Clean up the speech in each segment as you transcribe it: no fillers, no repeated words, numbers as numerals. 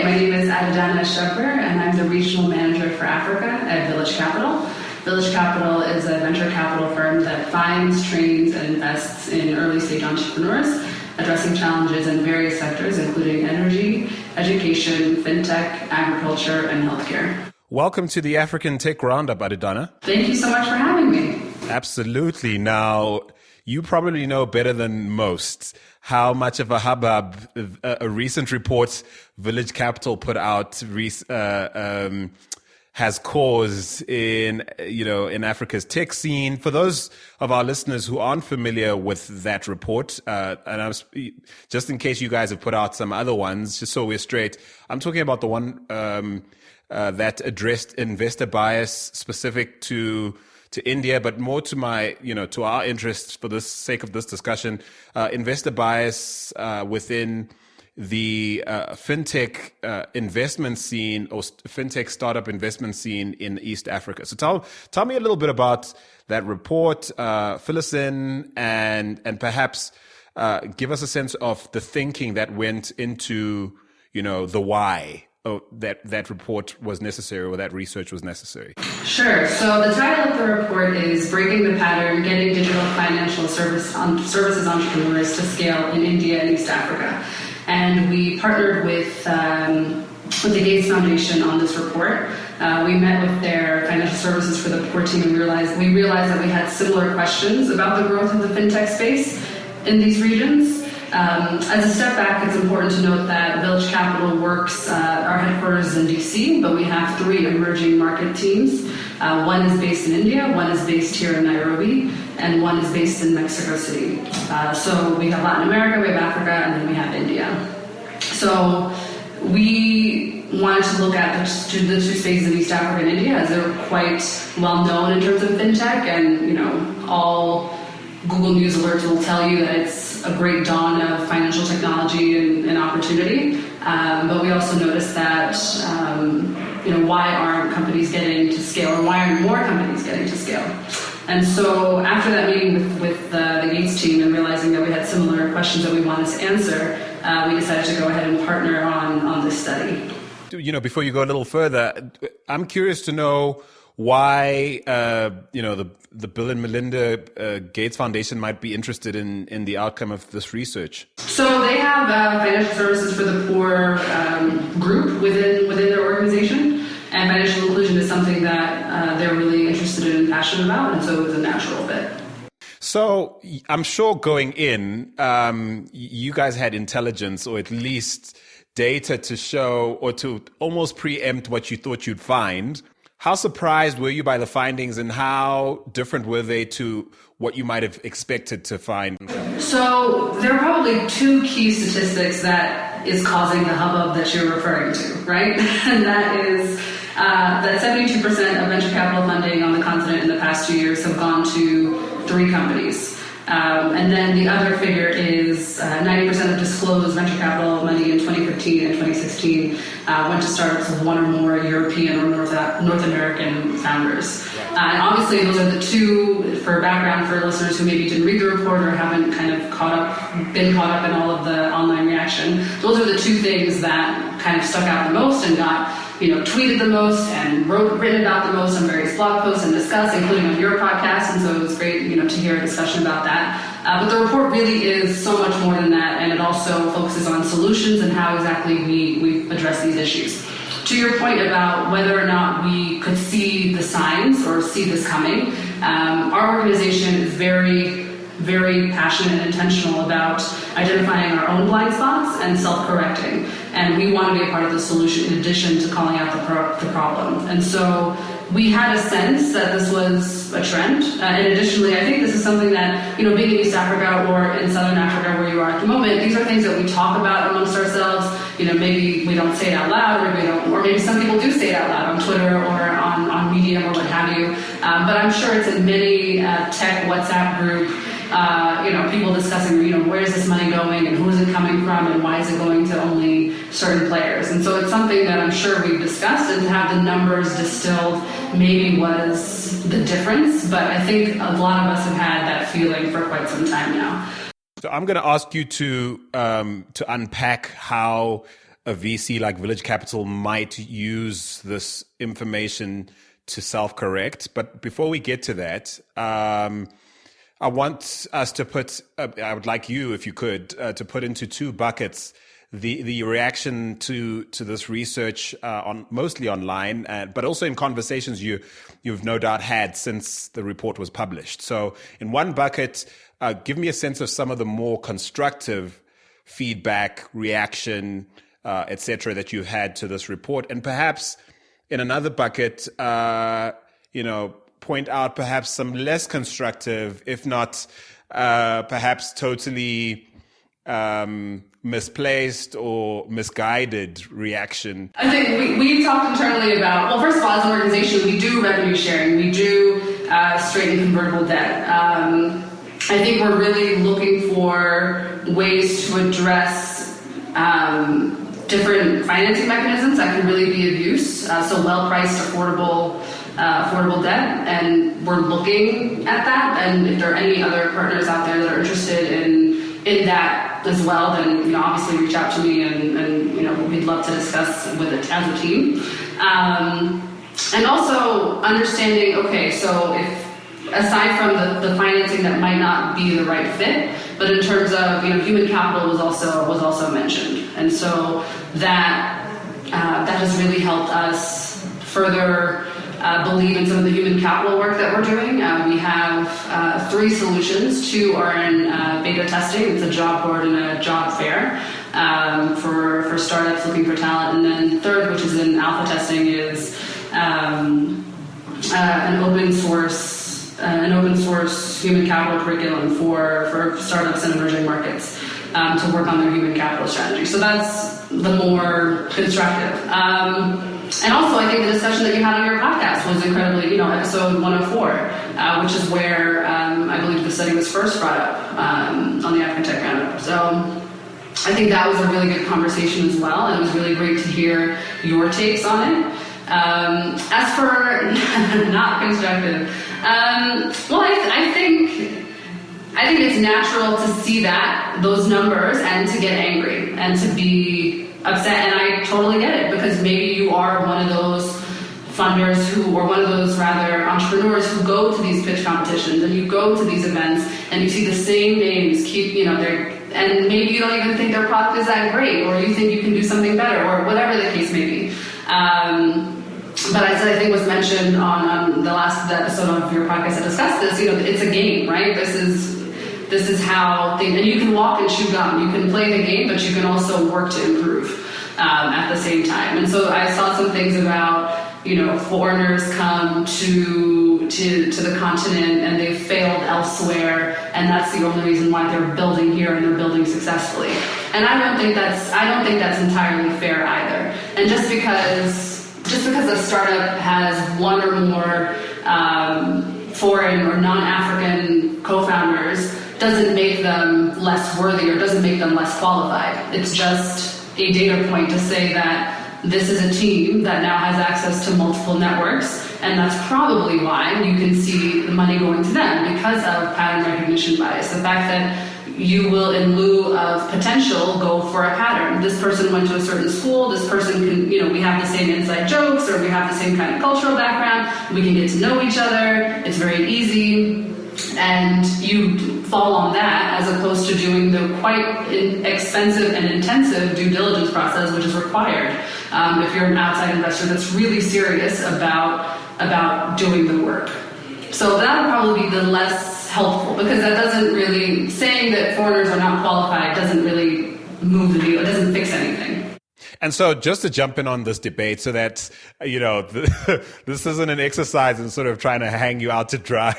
my name is Adedana Ashebir, and I'm the Regional Manager for Africa at Village Capital. Village Capital is a venture capital firm that finds, trains, and invests in early-stage entrepreneurs, addressing challenges in various sectors, including energy, education, fintech, agriculture, and healthcare. Welcome to the African Tech Roundup, Adedana. Thank you so much for having me. Absolutely. Now, you probably know better than most how much of a hubbub a recent report Village Capital put out has caused in Africa's tech scene. For those of our listeners who aren't familiar with that report, just in case you guys have put out some other ones, just so we're straight, I'm talking about the one that addressed investor bias specific to India, but more to to our interests for the sake of this discussion, investor bias within the fintech investment scene or fintech startup investment scene in East Africa. So tell me a little bit about that report, fill us in, and perhaps give us a sense of the thinking that went into the why. That report was necessary, or that research was necessary? Sure. So the title of the report is Breaking the Pattern, Getting Digital Financial Services Entrepreneurs to Scale in India and East Africa. And we partnered with the Gates Foundation on this report. We met with their financial services for the poor team, and we realized that we had similar questions about the growth of the fintech space in these regions. As a step back, it's important to note that Village Capital works, our headquarters is in DC, but we have 3 emerging market teams. One is based in India, one is based here in Nairobi, and one is based in Mexico City. So we have Latin America, we have Africa, and then we have India. So we wanted to look at the two spaces in East Africa and India, as they're quite well known in terms of fintech, and all Google News alerts will tell you that it's a great dawn of financial technology and opportunity. But we also noticed that, why aren't companies getting to scale, or why aren't more companies getting to scale? And so after that meeting with the Gates team and realizing that we had similar questions that we wanted to answer, we decided to go ahead and partner on this study. Before you go a little further, I'm curious to know why the Bill and Melinda Gates Foundation might be interested in the outcome of this research. So they have financial services for the poor group within their organization, and financial inclusion is something that they're really interested in and passionate about, and so it was a natural fit. So I'm sure going in, you guys had intelligence, or at least data to show or to almost preempt what you thought you'd find. How surprised were you by the findings, and how different were they to what you might have expected to find? So there are probably 2 key statistics that is causing the hubbub that you're referring to, right? And that is that 72% of venture capital funding on the continent in the past 2 years have gone to 3 companies. And then the other figure is 90% of disclosed venture capital money in 2015 and 2016 went to startups with 1 or more European or North American founders. And obviously those are the 2, for background for listeners who maybe didn't read the report or haven't kind of been caught up in all of the online reaction, those are the 2 things that kind of stuck out the most and got tweeted the most and written about the most on various blog posts and discussed, including on your podcast. And so it was great, to hear a discussion about that. But the report really is so much more than that, and it also focuses on solutions and how exactly we address these issues. To your point about whether or not we could see the signs or see this coming, our organization is very, very passionate and intentional about identifying our own blind spots and self-correcting. And we want to be a part of the solution in addition to calling out the problem. And so we had a sense that this was a trend. And additionally, I think this is something that, being in East Africa or in Southern Africa where you are at the moment, these are things that we talk about amongst ourselves. Maybe we don't say it out loud, or maybe some people do say it out loud on Twitter or on Medium or what have you. But I'm sure it's in many tech WhatsApp group, people discussing, where is this money going and who is it coming from and why is it going to only certain players. And so it's something that I'm sure we've discussed, and to have the numbers distilled maybe was the difference. But I think a lot of us have had that feeling for quite some time now. So I'm going to ask you to unpack how a VC like Village Capital might use this information to self-correct. But before we get to that, I want us to put, I would like you, if you could, to put into two buckets the reaction to this research mostly online, but also in conversations you've no doubt had since the report was published. So in one bucket, give me a sense of some of the more constructive feedback, reaction, etc., that you had to this report, and perhaps in another bucket, point out perhaps some less constructive, if not perhaps totally misplaced or misguided reaction. I think we talked internally about, well, first of all, as an organization, we do revenue sharing. We do straight and convertible debt. I think we're really looking for ways to address different financing mechanisms that can really be of use. So well-priced, affordable debt, and we're looking at that. And if there are any other partners out there that are interested in that as well, then obviously reach out to me, and we'd love to discuss with it as a team. And also understanding, okay, so if aside from the financing that might not be the right fit, but in terms of human capital was also mentioned, and so that has really helped us further believe in some of the human capital work that we're doing. We have 3 solutions. 2 are in beta testing. It's a job board and a job fair for startups looking for talent. And then third, which is in alpha testing, is an open source human capital curriculum for startups in emerging markets to work on their human capital strategy. So that's the more constructive. And also, I think the discussion that you had on your podcast was incredibly, episode 104, which is where I believe the study was first brought up on the African Tech Roundup. So I think that was a really good conversation as well, and it was really great to hear your takes on it. As for not constructive, well, I think it's natural to see those numbers and to get angry and to be upset, and I totally get it, because maybe you are one of those funders or one of those rather entrepreneurs who go to these pitch competitions and you go to these events and you see the same names and maybe you don't even think their product is that great, or you think you can do something better, or whatever the case may be. But as I think was mentioned on the last episode of your podcast that discussed this, it's a game, right? This is how things, and you can walk and chew gum. You can play the game, but you can also work to improve at the same time. And so I saw some things about, foreigners come to the continent and they've failed elsewhere, and that's the only reason why they're building here and they're building successfully. And I don't think that's entirely fair either. And just because a startup has one or more foreign or non-African co-founders doesn't make them less worthy or doesn't make them less qualified. It's just a data point to say that this is a team that now has access to multiple networks, and that's probably why you can see the money going to them, because of pattern recognition bias. The fact that you will, in lieu of potential, go for a pattern. This person went to a certain school, this person can, we have the same inside jokes, or we have the same kind of cultural background, we can get to know each other, it's very easy, and you fall on that as opposed to doing the quite expensive and intensive due diligence process which is required if you're an outside investor that's really serious about doing the work. So that would probably be the less helpful, because that doesn't really, saying that foreigners are not qualified doesn't really move the needle, it doesn't fix anything. And so just to jump in on this debate so that, this isn't an exercise in sort of trying to hang you out to dry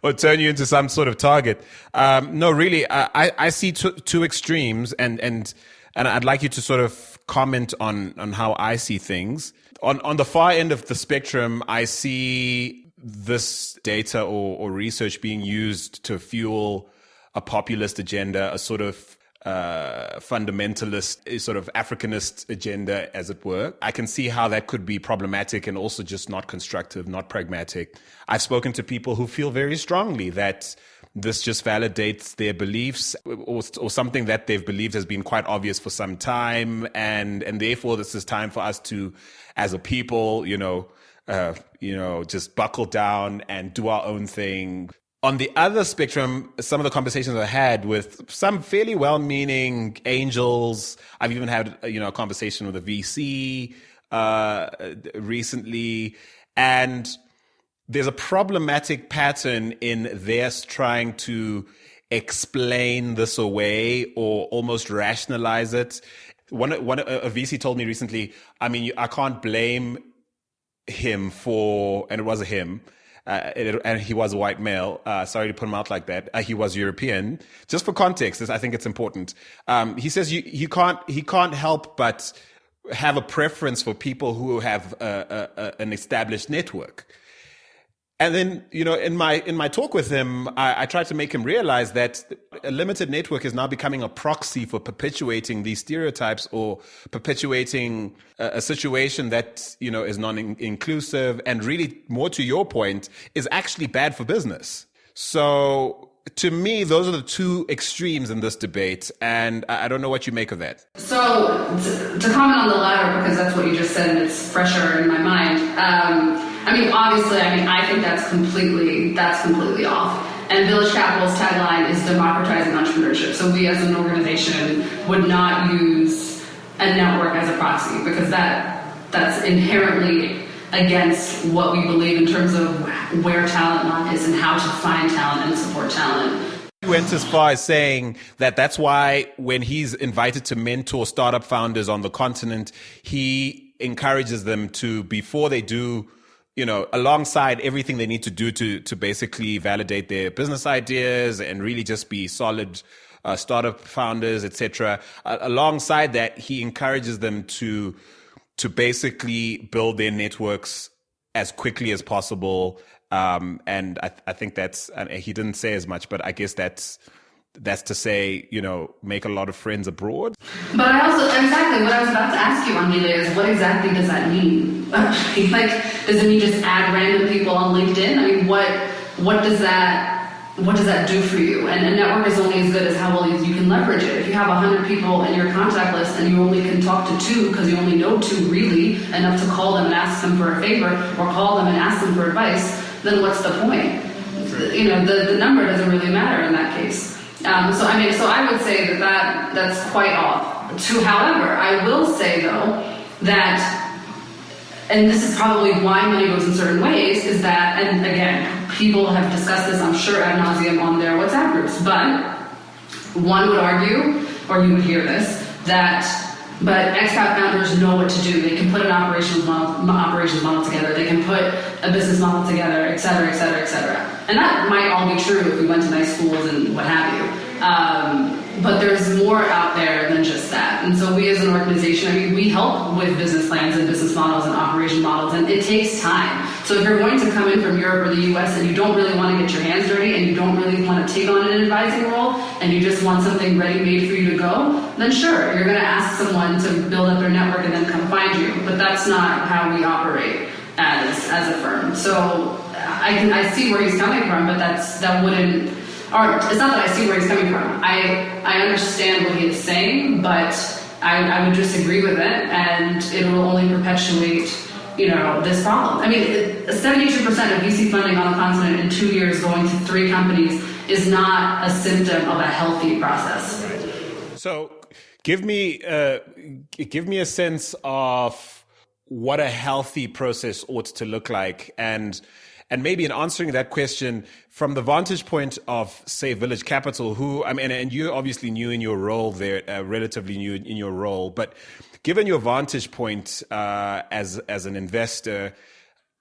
or turn you into some sort of target. No, really, I see two extremes, and I'd like you to sort of comment on how I see things. On the far end of the spectrum, I see this data or research being used to fuel a populist agenda, a sort of fundamentalist, a sort of Africanist agenda, as it were. I can see how that could be problematic and also just not constructive, not pragmatic. I've spoken to people who feel very strongly that this just validates their beliefs or something that they've believed has been quite obvious for some time. And therefore this is time for us to, as a people, just buckle down and do our own thing. On the other spectrum, some of the conversations I had with some fairly well-meaning angels, I've even had, a conversation with a VC recently, and there's a problematic pattern in their trying to explain this away or almost rationalize it. A VC told me recently, I can't blame him for, and it was a him, and he was a white male. Sorry to put him out like that. He was European. Just for context, I think it's important. He says he can't help but have a preference for people who have an established network. And then, in my talk with him, I tried to make him realize that a limited network is now becoming a proxy for perpetuating these stereotypes or perpetuating a situation that, is non-inclusive and really, more to your point, is actually bad for business. So to me, those are the two extremes in this debate, and I don't know what you make of that. So to comment on the latter, because that's what you just said and it's fresher in my mind, obviously, I think that's completely off. And Village Capital's tagline is democratizing entrepreneurship. So we as an organization would not use a network as a proxy because that's inherently against what we believe in terms of where talent lies and how to find talent and support talent. He went as far as saying that that's why when he's invited to mentor startup founders on the continent, he encourages them to, before they do, alongside everything they need to do to basically validate their business ideas and really just be solid startup founders, etc. Alongside that, he encourages them to basically build their networks as quickly as possible. And I think that's, he didn't say as much, but I guess that's to say, make a lot of friends abroad. But I also, exactly what I was about to ask you, Andile, is what exactly does that mean? Does it mean just add random people on LinkedIn? What does that do for you? And a network is only as good as how well you can leverage it. If you have 100 people in your contact list and you only can talk to 2 because you only know 2 really enough to call them and ask them for a favor or call them and ask them for advice, then what's the point? The number doesn't really matter in that case. So I would say that's quite off. However, I will say though that, and this is probably why money goes in certain ways, is that, and again, people have discussed this, I'm sure, ad nauseum on their WhatsApp groups, but one would argue, or you would hear this, but expat founders know what to do. They can put an operations model together. They can put a business model together, et cetera, et cetera, et cetera. And that might all be true if we went to nice schools and what have you. But there's more out there than just that. And so we as an organization, we help with business plans and business models and operation models, and it takes time. So if you're going to come in from Europe or the US and you don't really want to get your hands dirty and you don't really want to take on an advising role and you just want something ready-made for you to go, then sure, you're going to ask someone to build up their network and then come find you. But that's not how we operate as a firm. So I see where he's coming from, but that wouldn't. Or it's not that I see where he's coming from. I understand what he is saying, but I would disagree with it, and it will only perpetuate, this problem. 72% of VC funding on the continent in 2 years going to 3 companies is not a symptom of a healthy process. Right. So give me a sense of what a healthy process ought to look like, and maybe in answering that question from the vantage point of, say, Village Capital, who, and you're obviously new in your role there, relatively new in your role, but given your vantage point as an investor,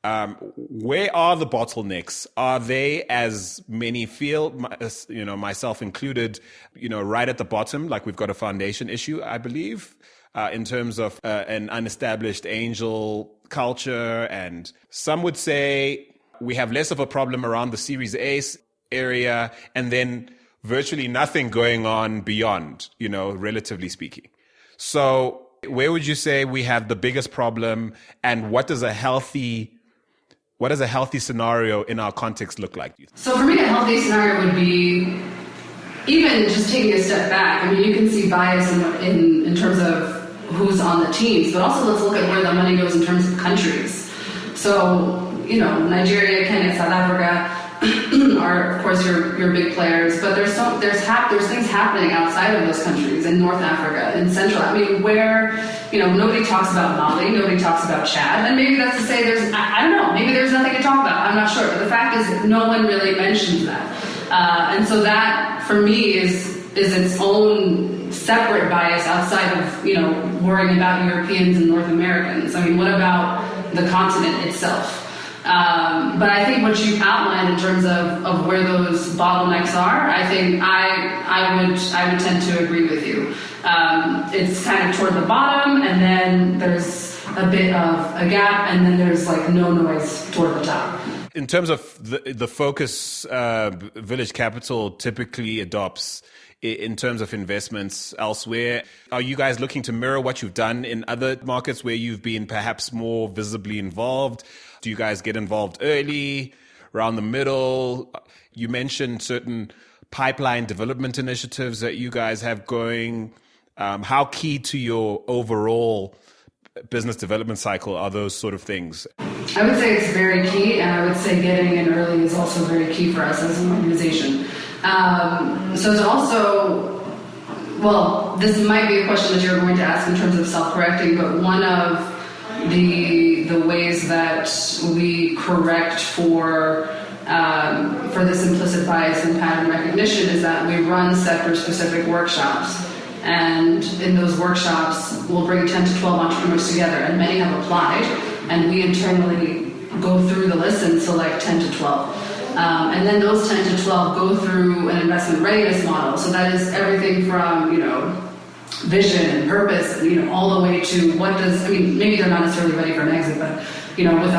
where are the bottlenecks? Are they, as many feel, myself included, right at the bottom, like we've got a foundation issue, I believe, in terms of an unestablished angel culture, and some would say we have less of a problem around the Series A area, and then virtually nothing going on beyond, relatively speaking. So where would you say we have the biggest problem, and what does a healthy what does a healthy scenario in our context look like? So for me, a healthy scenario would be even just taking a step back. I mean, you can see bias in terms of who's on the teams, but also let's look at where the money goes in terms of countries. So, Nigeria, Kenya, South Africa are, of course, your big players, but there's things happening outside of those countries, in North Africa, in Central. I mean, where, nobody talks about Mali, nobody talks about Chad, and maybe that's to say I don't know, maybe there's nothing to talk about, I'm not sure, but the fact is no one really mentions that. And so that, for me, is its own separate bias outside of, worrying about Europeans and North Americans. I mean, what about the continent itself? But I think what you've outlined in terms of where those bottlenecks are, I think I would tend to agree with you. It's kind of toward the bottom, and then there's a bit of a gap, and then there's like no noise toward the top. In terms of the focus Village Capital typically adopts in terms of investments elsewhere, are you guys looking to mirror what you've done in other markets where you've been perhaps more visibly involved? Do you guys get involved early, around the middle? You mentioned certain pipeline development initiatives that you guys have going. How key to your overall business development cycle are those sort of things? I would say it's very key, and I would say getting in early is also very key for us as an organization. So it's also, well, this might be a question that you're going to ask in terms of self-correcting, but one of the ways that we correct for this implicit bias and pattern recognition is that we run sector-specific workshops. And in those workshops, we'll bring 10 to 12 entrepreneurs together, and many have applied, and we internally go through the list and select 10 to 12. And then those 10 to 12 go through an investment readiness model. So that is everything from, vision and purpose, all the way to maybe they're not necessarily ready for an exit, but, with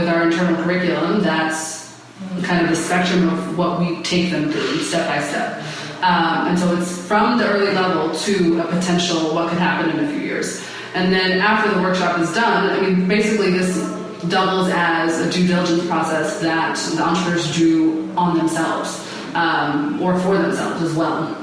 our internal curriculum, that's kind of the spectrum of what we take them through step by step. And so it's from the early level to a potential what could happen in a few years. And then after the workshop is done, basically this doubles as a due diligence process that the entrepreneurs do on themselves, or for themselves as well,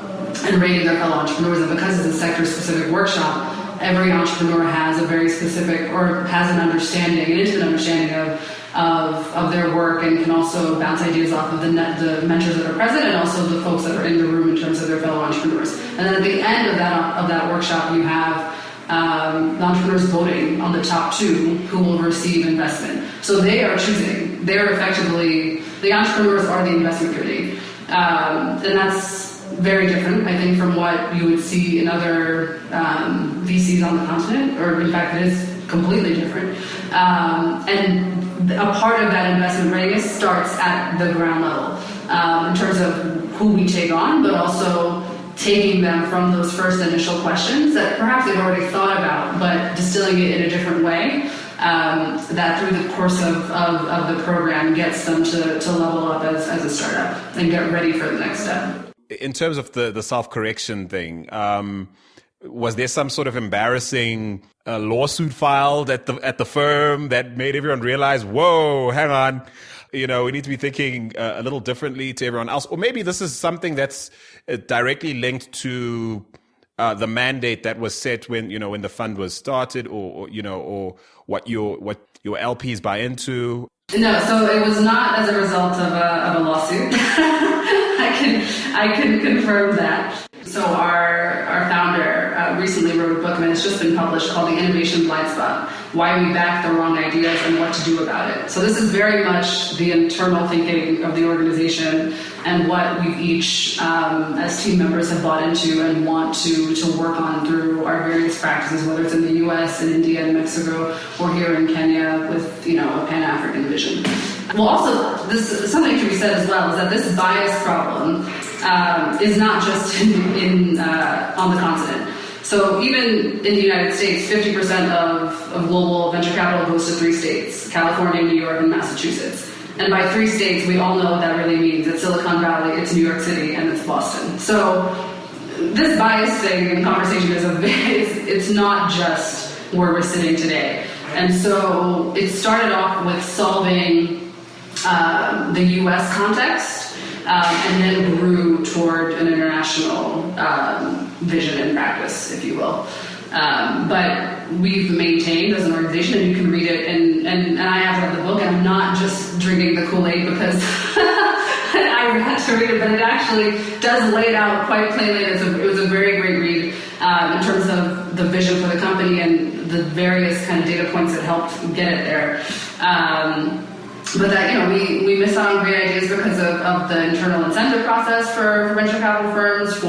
and rating their fellow entrepreneurs. And because it's a sector-specific workshop, every entrepreneur has a very specific, or has an intimate understanding of their work, and can also bounce ideas off of the mentors that are present, and also the folks that are in the room in terms of their fellow entrepreneurs. And then at the end of that workshop, you have the entrepreneurs voting on the top two who will receive investment. So they are choosing. They're effectively, the entrepreneurs are the investment committee. And that's very different, I think, from what you would see in other VCs on the continent, or in fact, it is completely different. And a part of that investment readiness starts at the ground level in terms of who we take on, but also taking them from those first initial questions that perhaps they've already thought about, but distilling it in a different way, that through the course of the program gets them to level up as a startup and get ready for the next step. In terms of the self-correction thing, was there some sort of embarrassing lawsuit filed at the firm that made everyone realize, whoa, hang on, we need to be thinking a little differently to everyone else? Or maybe this is something that's directly linked to the mandate that was set when the fund was started, or what your LPs buy into. No, so it was not as a result of a lawsuit. I can confirm that. So our founder recently wrote a book, and it's just been published, called The Innovation Blind Spot: Why We Back the Wrong Ideas and What to Do About It. So this is very much the internal thinking of the organization, and what we've each, as team members, have bought into and want to work on through our various practices, whether it's in the US and India and Mexico, or here in Kenya with a Pan-African vision. Well, also, this something to be said as well, is that this bias problem is not just on the continent. So even in the United States, 50% of global venture capital goes to 3 states: California, New York, and Massachusetts. And by 3 states, we all know what that really means. It's Silicon Valley, it's New York City, and it's Boston. So this bias thing in conversation it's not just where we're sitting today. And so it started off with solving the US context, and then grew toward an international vision and practice, if you will. But we've maintained as an organization, and you can read it, and I have read the book, and I'm not just drinking the Kool-Aid because I had to read it, but it actually does lay it out quite plainly. It was a very great read in terms of the vision for the company and the various kind of data points that helped get it there. But that, we miss out on great ideas because of the internal incentive process for venture capital firms,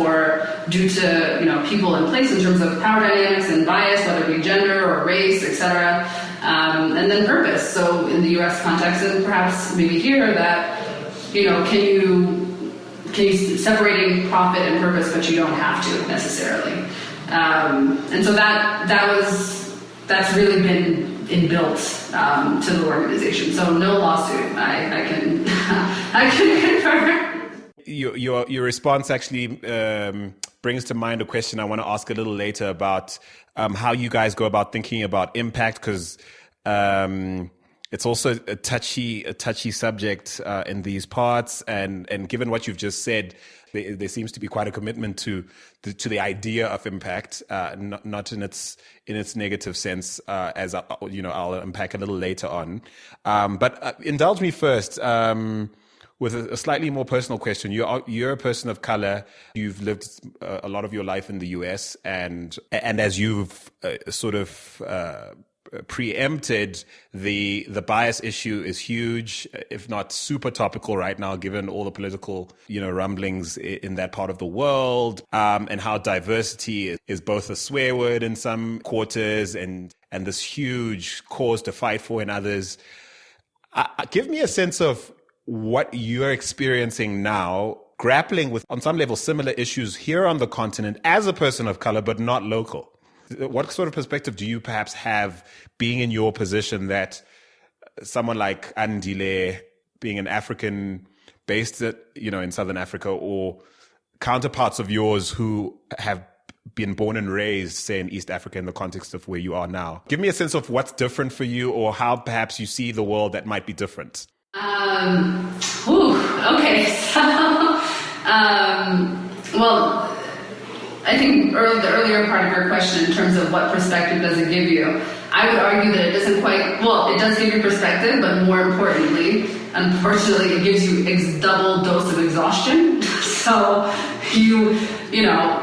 due to people in place in terms of power dynamics and bias, whether it be gender or race, etc. And then purpose. So in the U.S. context, and perhaps maybe here, that can you separating profit and purpose, but you don't have to necessarily. And so that's really been inbuilt to the organization. So no lawsuit. I can I can confirm. Your response actually brings to mind a question I want to ask a little later about how you guys go about thinking about impact, because it's also a touchy subject in these parts, and given what you've just said, there seems to be quite a commitment to the idea of impact, not in its negative sense, as I'll unpack a little later on. But indulge me first with a slightly more personal question. You're a person of color. You've lived a lot of your life in the US, and as you've sort of preempted, the bias issue is huge, if not super topical right now, given all the political rumblings in that part of the world, and how diversity is both a swear word in some quarters and this huge cause to fight for in others. Give me a sense of what you're experiencing now, grappling with, on some level, similar issues here on the continent as a person of color, but not local. What sort of perspective do you perhaps have being in your position that someone like Andile, being an African based in Southern Africa, or counterparts of yours who have been born and raised, say, in East Africa in the context of where you are now? Give me a sense of what's different for you, or how perhaps you see the world that might be different. Okay. So, well, I think the earlier part of your question, in terms of what perspective does it give you, I would argue that it doesn't it does give you perspective, but more importantly, unfortunately, it gives you double dose of exhaustion. So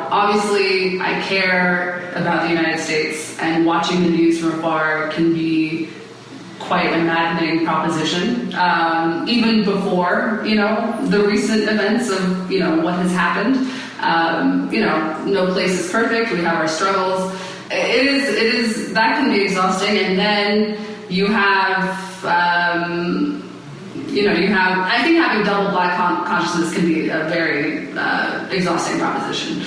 obviously I care about the United States, and watching the news from afar can be quite a maddening proposition. Even before, the recent events of, what has happened. No place is perfect. We have our struggles. It is, that can be exhausting. And then you have, I think having double black consciousness can be a very exhausting proposition.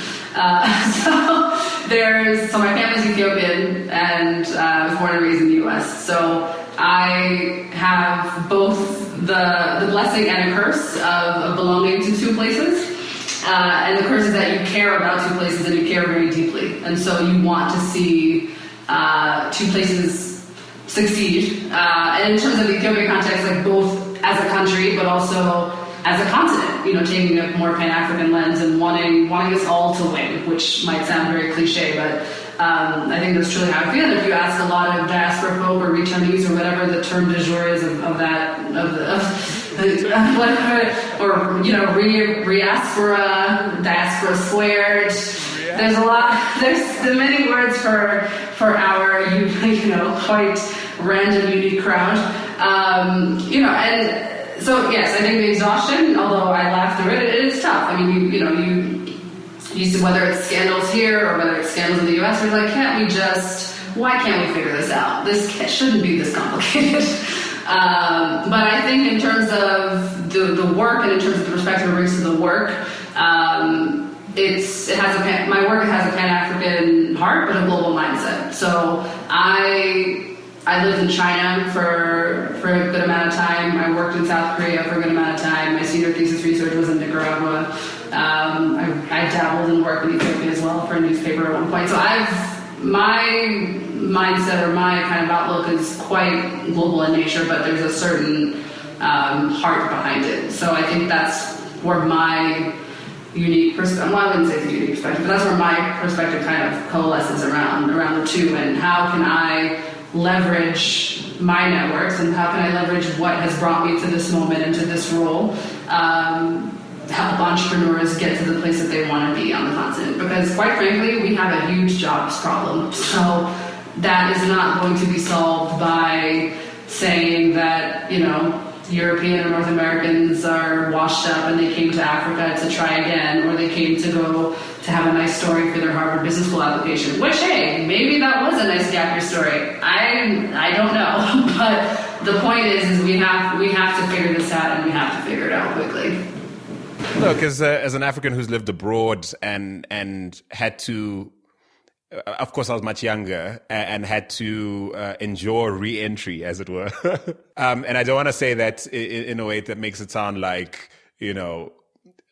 So my family's Ethiopian, and I was born and raised in the U.S. So I have both the blessing and a curse of belonging to two places. And the curse is that you care about two places, and you care very deeply. And so you want to see two places succeed. And in terms of the Ethiopian context, like both as a country, but also as a continent, taking a more Pan-African lens and wanting us all to win, which might sound very cliche, but I think that's truly how I feel. And if you ask a lot of diaspora folk or returnees or whatever the term du jour is diaspora squared. There's a lot. There's the many words for our quite random unique crowd. And so yes, I think the exhaustion, although I laugh through it, it is tough. I mean, you see, whether it's scandals here or whether it's scandals in the U.S., we're like, why can't we figure this out? This shouldn't be this complicated. But I think in terms of the work, and in terms of the perspective it brings to the work, my work has a Pan-African heart, but a global mindset. So I lived in China for a good amount of time. I worked in South Korea for a good amount of time. My senior thesis research was in Nicaragua. I dabbled in work in Ethiopia as well for a newspaper at one point. So my mindset or my kind of outlook is quite global in nature, but there's a certain heart behind it. So I think that's where my unique perspective, well, I wouldn't say it's a unique perspective, but that's where my perspective kind of coalesces around the two, and how can I leverage my networks and how can I leverage what has brought me to this moment and to this role, help entrepreneurs get to the place that they want to be on the continent. Because quite frankly, we have a huge jobs problem. So that is not going to be solved by saying that, European or North Americans are washed up and they came to Africa to try again, or they came to go to have a nice story for their Harvard Business School application, which, hey, maybe that was a nice gap year story. I don't know. But the point is we have to figure this out, and we have to figure it out quickly. Look, as an African who's lived abroad and had to, of course, I was much younger and had to endure re-entry, as it were. And I don't want to say that in a way that makes it sound like,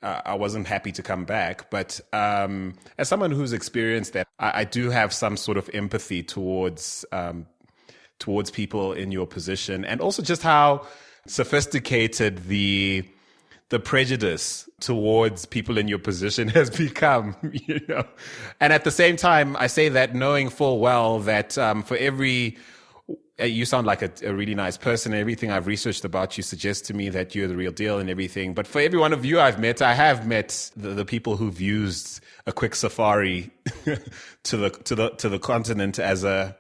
I wasn't happy to come back. But as someone who's experienced that, I do have some sort of empathy towards people in your position, and also just how sophisticated the prejudice towards people in your position has become, And at the same time, I say that knowing full well that for every, you sound like a really nice person. Everything I've researched about you suggests to me that you're the real deal and everything. But for every one of you I've met, I have met the people who've used a quick safari to the continent as a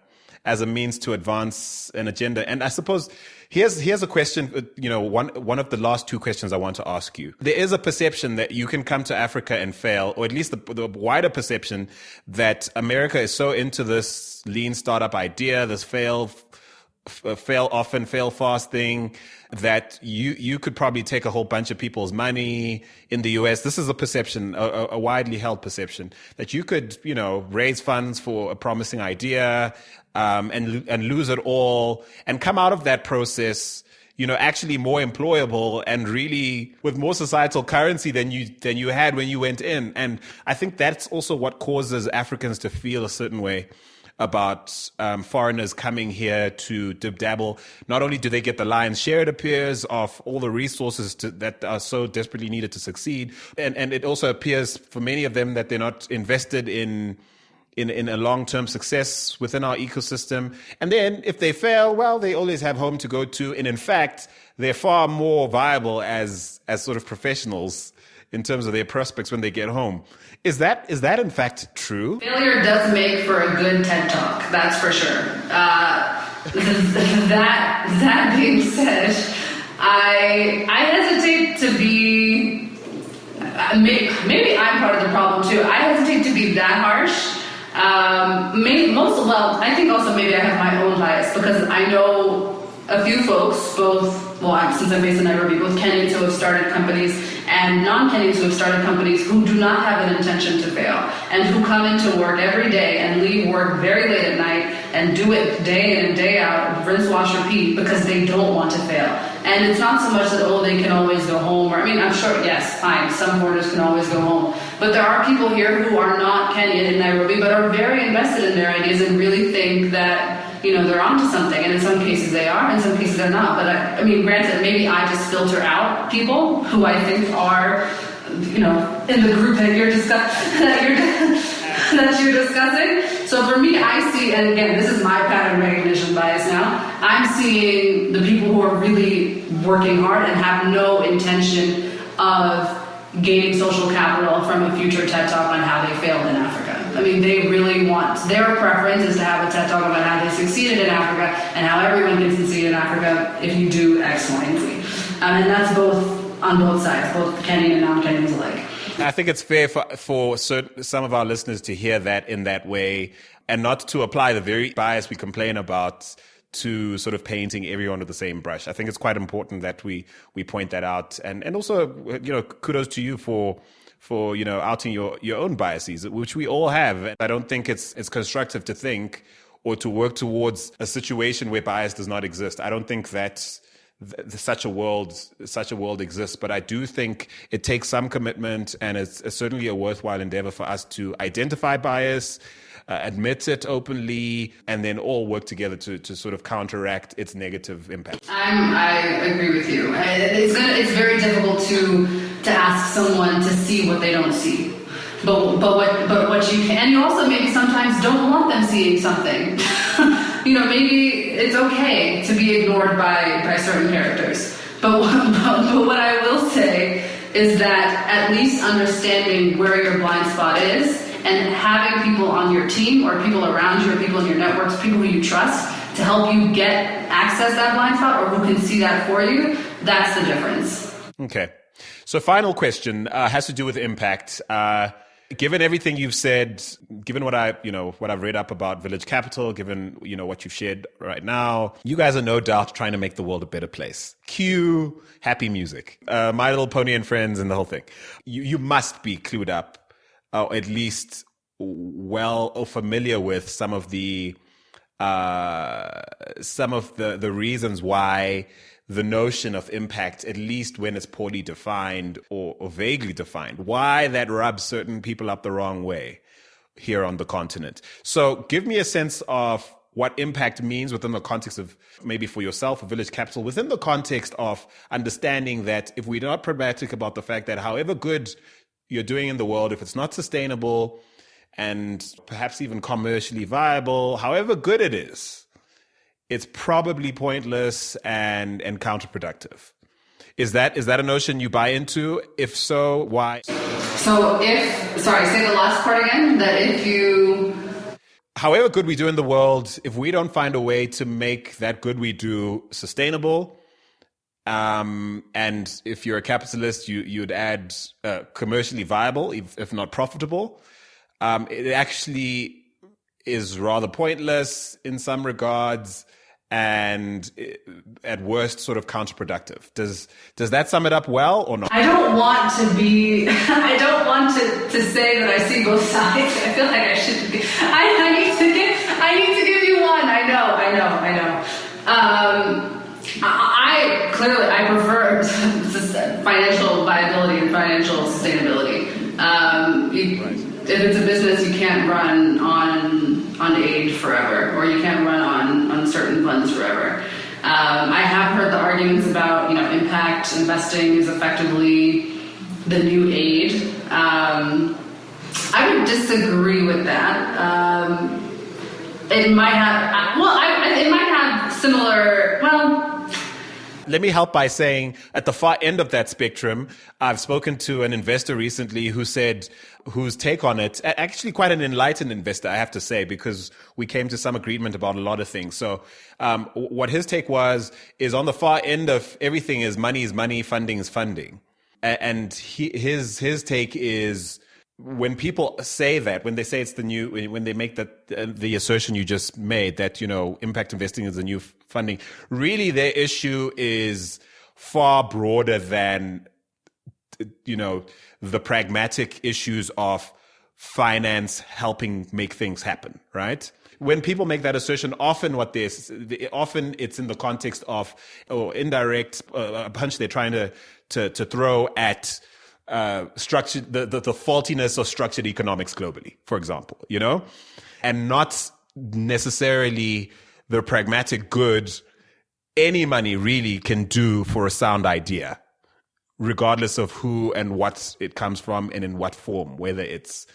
means to advance an agenda. And I suppose here's a question, one of the last two questions I want to ask you. There is a perception that you can come to Africa and fail, or at least the wider perception that America is so into this lean startup idea, this fail often, fail fast thing, that you could probably take a whole bunch of people's money in the US. This is a perception, a widely held perception, that you could, raise funds for a promising idea, and lose it all, and come out of that process, actually more employable and really with more societal currency than you had when you went in. And I think that's also what causes Africans to feel a certain way about foreigners coming here to dabble. Not only do they get the lion's share, it appears, of all the resources that are so desperately needed to succeed, and it also appears for many of them that they're not invested in a long-term success within our ecosystem. And then if they fail, well, they always have home to go to. And in fact, they're far more viable as sort of professionals in terms of their prospects when they get home. Is that in fact true? Failure does make for a good TED Talk, that's for sure. That being said, I hesitate to be, maybe I'm part of the problem too. I hesitate to be that harsh. I think also maybe I have my own bias, because I know a few folks, since I'm based in Nairobi, both Kenyans who have started companies and non-Kenyans who have started companies who do not have an intention to fail, and who come into work every day and leave work very late at night and do it day in and day out, rinse, wash, repeat, because they don't want to fail. And it's not so much that, they can always go home, I'm sure, yes, fine, some foreigners can always go home. But there are people here who are not Kenyan in Nairobi, but are very invested in their ideas and really think that, they're onto something. And in some cases they are, in some cases they're not. But granted, maybe I just filter out people who I think are, in the group that you're discussing. So for me, I see, and again, this is my pattern recognition bias now, I'm seeing the people who are really working hard and have no intention of gaining social capital from a future TED Talk on how they failed in Africa. They really want, their preference is to have a TED Talk about how they succeeded in Africa and how everyone can succeed in Africa if you do X, Y, and Z. And that's on both sides, both Kenyan and non-Kenyans alike. I think it's fair for some of our listeners to hear that in that way, and not to apply the very bias we complain about to sort of painting everyone with the same brush. I think it's quite important that we point that out, and also, kudos to you for outing your own biases, which we all have. I don't think it's constructive to think or to work towards a situation where bias does not exist. I don't think that such a world exists, but I do think it takes some commitment, and it's certainly a worthwhile endeavor for us to identify bias, admit it openly, and then all work together to sort of counteract its negative impact? I agree with you. It's very difficult to ask someone to see what they don't see. But what you can, and you also maybe sometimes don't want them seeing something. Maybe it's okay to be ignored by certain characters. But what I will say is that at least understanding where your blind spot is and having people on your team or people around you or people in your networks, people who you trust to help you access that blind spot or who can see that for you, that's the difference. Okay. So final question has to do with impact. Given everything you've said, given what I've read up about Village Capital, given what you've shared right now, you guys are no doubt trying to make the world a better place. Cue happy music, My Little Pony and Friends, and the whole thing. You must be clued up, or at least well or familiar with some of the reasons why the notion of impact, at least when it's poorly defined or vaguely defined, why that rubs certain people up the wrong way here on the continent. So give me a sense of what impact means within the context of, maybe for yourself, a Village Capital, within the context of understanding that if we're not pragmatic about the fact that however good you're doing in the world, if it's not sustainable and perhaps even commercially viable, however good it is, it's probably pointless and counterproductive. Is that a notion you buy into? If so, why? So say the last part again, however good we do in the world, if we don't find a way to make that good we do sustainable, and if you're a capitalist, you'd add commercially viable, if not profitable, it actually is rather pointless in some regards, and at worst sort of counterproductive. Does that sum it up well or not? I don't want to say that I see both sides. I feel like I should be. I need to give you one. I know. I prefer financial viability and financial sustainability. If it's a business, you can't run on aid forever, or you can't run on certain funds forever. I have heard the arguments about, impact investing is effectively the new aid. I would disagree with that. It might have similar. Let me help by saying at the far end of that spectrum, I've spoken to an investor recently whose take on it, actually quite an enlightened investor, I have to say, because we came to some agreement about a lot of things. So what his take is on the far end of everything is money, funding is funding. And his take is, when people say that, when they say it's the new, when they make the assertion you just made that, impact investing is the new funding, really their issue is far broader than, the pragmatic issues of finance helping make things happen, right? When people make that assertion, often it's in the context of indirect a punch they're trying to throw at structured the faultiness of structured economics globally, for example, and not necessarily the pragmatic good any money really can do for a sound idea, regardless of who and what it comes from and in what form, whether it's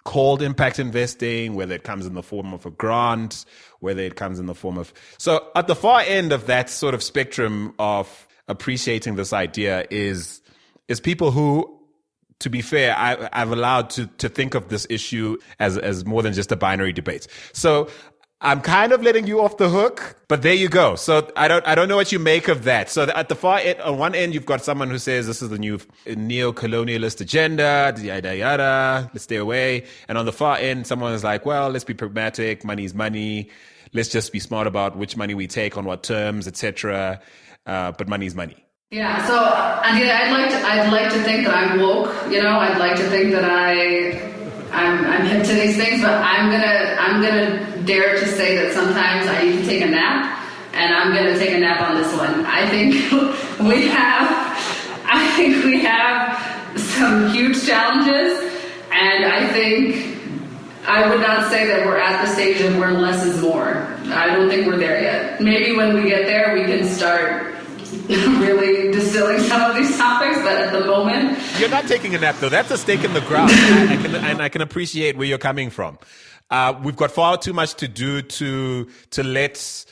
called impact investing, whether it comes in the form of a grant, whether it comes in the form of... So at the far end of that sort of spectrum of appreciating this idea is people who, to be fair, I've allowed to think of this issue as more than just a binary debate. So I'm kind of letting you off the hook, but there you go. So I don't know what you make of that. So at the far end, on one end, you've got someone who says this is the new neo-colonialist agenda, yada yada, let's stay away. And on the far end, someone is like, well, let's be pragmatic, money's money. Let's just be smart about which money we take on what terms, etc. But money's money. Yeah. So I'd like to think that I'm woke. I'd like to think that I'm hip to these things, but I'm gonna dare to say that sometimes I need to take a nap, and I'm gonna take a nap on this one. I think we have some huge challenges, and I think I would not say that we're at the stage of where less is more. I don't think we're there yet. Maybe when we get there, we can start really distilling some of these topics, but at the moment... You're not taking a nap, though. That's a stake in the ground, and I can appreciate where you're coming from. We've got far too much to do to let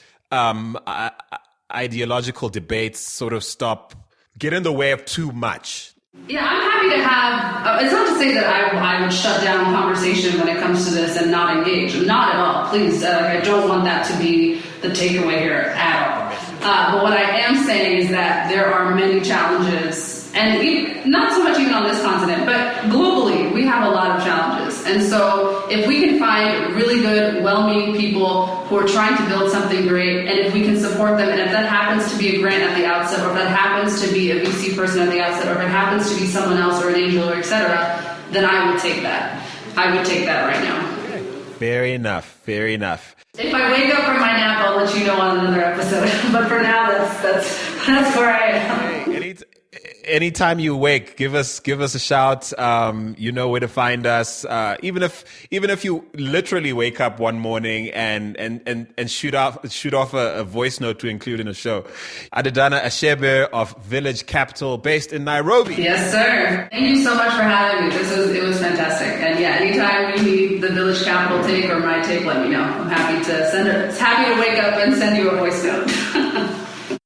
ideological debates sort of get in the way of too much. Yeah, I'm happy to have... it's not to say that I would shut down conversation when it comes to this and not engage. Not at all. Please, I don't want that to be the takeaway here at all. But what I am saying is that there are many challenges, and not so much even on this continent, but globally, we have a lot of challenges. And so if we can find really good, well-meaning people who are trying to build something great, and if we can support them, and if that happens to be a grant at the outset, or if that happens to be a VC person at the outset, or if it happens to be someone else or an angel or et cetera, then I would take that. I would take that right now. Fair enough. If I wake up from my nap, I'll let you know on another episode. But for now, that's where I am. Hey, anytime you wake, give us a shout. You know where to find us. Even if you literally wake up one morning and shoot off a voice note to include in a show. Adedana Ashebir of Village Capital, based in Nairobi. Yes, sir. Thank you so much for having me. It was fantastic. And yeah, anytime you need the Village Capital take or my take, let me know. I'm happy to wake up and send you a voice note.